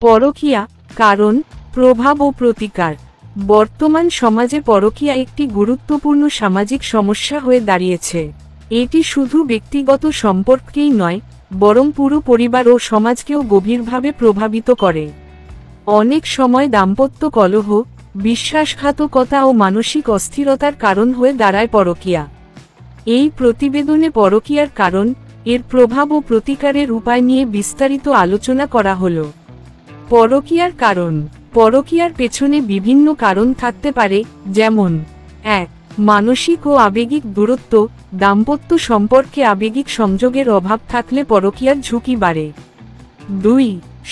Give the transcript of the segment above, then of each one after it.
পরকীয়া, কারণ, প্রভাব ও প্রতিকার। বর্তমান সমাজে পরকীয়া একটি গুরুত্বপূর্ণ সামাজিক সমস্যা হয়ে দাঁড়িয়েছে। এটি শুধু ব্যক্তিগত সম্পর্ককেই নয়, বরং পুরো পরিবার ও সমাজকেও গভীরভাবে প্রভাবিত করে। অনেক সময় দাম্পত্য কলহ, বিশ্বাসঘাতকতা ও মানসিক অস্থিরতার কারণ হয়ে দাঁড়ায় পরকীয়া। এই প্রতিবেদনে পরকীয়ার কারণ, এর প্রভাব ও প্রতিকারের উপায় নিয়ে বিস্তারিত আলোচনা করা হলো। পরকীয়ার কারণ। পরকীয়ার পেছনে বিভিন্ন কারণ থাকতে পারে, যেমন ১. মানসিক ও আবেগিক দূরত্ব। দাম্পত্য সম্পর্কে আবেগিক সংযোগের অভাব থাকলে পরকীয়ার ঝুঁকি বাড়ে। ২.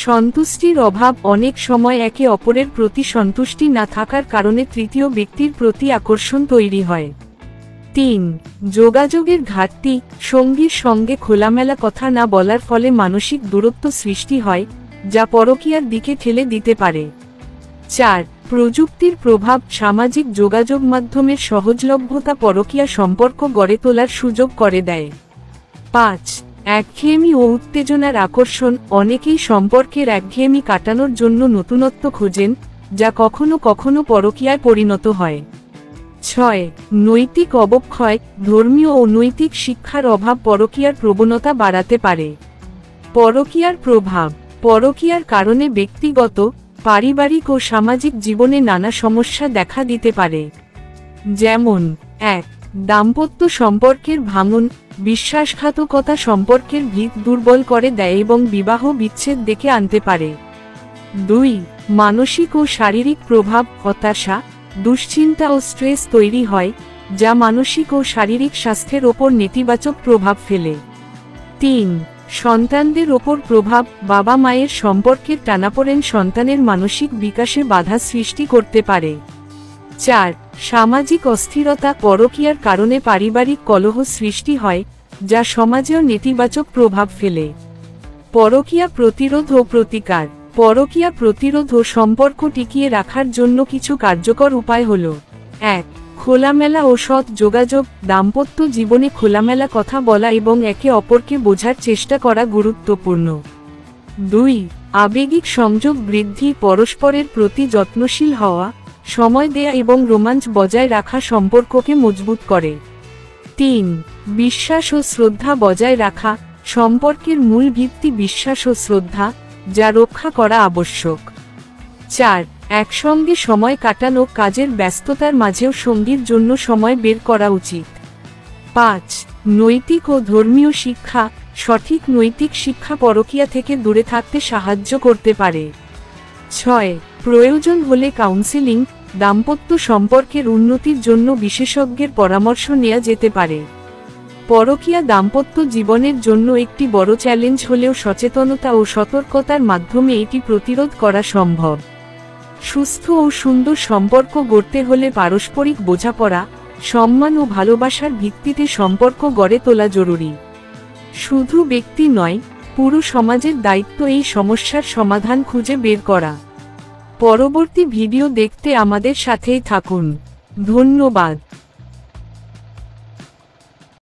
সন্তুষ্টির অভাব। অনেক সময় একে অপরের প্রতি সন্তুষ্টি না থাকার কারণে তৃতীয় ব্যক্তির প্রতি আকর্ষণ তৈরি হয়। ৩. যোগাযোগের ঘাটতি। সঙ্গীর সঙ্গে খোলামেলা কথা না বলার ফলে মানসিক দূরত্ব সৃষ্টি হয়, যা পরকীয়ার দিকে ঠেলে দিতে পারে। ৪. প্রযুক্তির প্রভাব। সামাজিক যোগাযোগ মাধ্যমের সহজলভ্যতা পরকীয়া সম্পর্ক গড়ে তোলার সুযোগ করে দেয়। ৫. একঘেয়েমি ও উত্তেজনার আকর্ষণ। অনেকেই সম্পর্কের একঘেয়েমি কাটানোর জন্য নতুনত্ব খোঁজেন, যা কখনো কখনো পরকীয়ায় পরিণত হয়। ৬. নৈতিক অবক্ষয়। ধর্মীয় ও নৈতিক শিক্ষার অভাব পরকীয়ার প্রবণতা বাড়াতে পারে। পরকীয়ার প্রভাব। পরকীয়ার কারণে ব্যক্তিগত, পারিবারিক ও সামাজিক জীবনে নানা সমস্যা দেখা দিতে পারে। যেমন ১. দাম্পত্য সম্পর্কের ভাঙন। বিশ্বাসঘাতকতা সম্পর্কের ভিত দুর্বল করে দেয় এবং বিবাহ বিচ্ছেদ ডেকে আনতে পারে। ২. মানসিক ও শারীরিক প্রভাব। হতাশা, দুশ্চিন্তা ও স্ট্রেস তৈরি হয়, যা মানসিক ও শারীরিক স্বাস্থ্যের ওপর নেতিবাচক প্রভাব ফেলে। ৩. সন্তানদের ওপর প্রভাব। বাবা মায়ের সম্পর্কের টানাপোড়েন সন্তানের মানসিক বিকাশে বাধা সৃষ্টি করতে পারে। ৪. সামাজিক অস্থিরতা। পরকীয়ার কারণে পারিবারিক কলহ সৃষ্টি হয়, যা সমাজেও নেতিবাচক প্রভাব ফেলে। পরকীয়া প্রতিরোধ ও প্রতিকার। পরকীয়া প্রতিরোধ ও সম্পর্ক টিকিয়ে রাখার জন্য কিছু কার্যকর উপায় হল: ১. খোলামেলা ও সৎ যোগাযোগ। দাম্পত্য জীবনে খোলামেলা কথা বলা এবং একে অপরকে বোঝার চেষ্টা করা গুরুত্বপূর্ণ। ২. আবেগিক সংযোগ বৃদ্ধি। পরস্পরের প্রতি যত্নশীল হওয়া, সময় দেয়া এবং রোমাঞ্চ বজায় রাখা সম্পর্ককে মজবুত করে। ৩. বিশ্বাস ও শ্রদ্ধা বজায় রাখা। সম্পর্কের মূল ভিত্তি বিশ্বাস ও শ্রদ্ধা, যা রক্ষা করা আবশ্যক। ৪. একসঙ্গে সময় কাটানো। কাজের ব্যস্ততার মাঝেও সঙ্গীর জন্য সময় বের করা উচিত। ৫. নৈতিক ও ধর্মীয় শিক্ষা। সঠিক নৈতিক শিক্ষা পরকীয়া থেকে দূরে থাকতে সাহায্য করতে পারে। ৬. প্রয়োজন হলে কাউন্সেলিং। দাম্পত্য সম্পর্কের উন্নতির জন্য বিশেষজ্ঞের পরামর্শ নেওয়া যেতে পারে। পরকীয়া দাম্পত্য জীবনের জন্য একটি বড় চ্যালেঞ্জ হলেও সচেতনতা ও সতর্কতার মাধ্যমে এটি প্রতিরোধ করা সম্ভব। সুস্থ ও সুন্দর সম্পর্ক গড়তে হলে পারস্পরিক বোঝাপড়া, সম্মান ও ভালোবাসার ভিত্তিতে সম্পর্ক গড়ে তোলা জরুরি। শুধু ব্যক্তি নয়, পুরো সমাজের দায়িত্ব এই সমস্যার সমাধান খুঁজে বের করা। পরবর্তী ভিডিও দেখতে আমাদের সাথেই থাকুন। ধন্যবাদ।